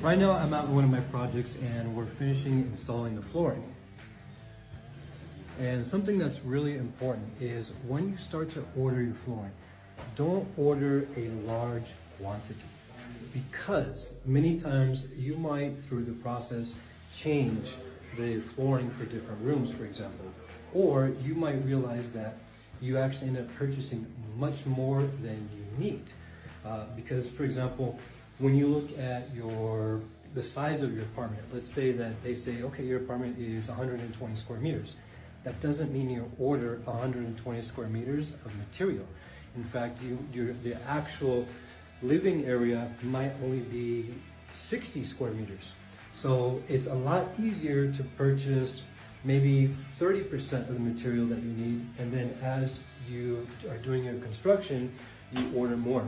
Right now I'm at one of my projects and we're finishing installing the flooring. And something that's really important is when you start to order your flooring, don't order a large quantity, because many times you might, through the process, change the flooring for different rooms, for example, or you might realize that you actually end up purchasing much more than you need. Because, for example, when you look at the size of your apartment, let's say that they say, okay, your apartment is 120 square meters. That doesn't mean you order 120 square meters of material. In fact, the actual living area might only be 60 square meters. So it's a lot easier to purchase maybe 30% of the material that you need, and then as you are doing your construction, you order more.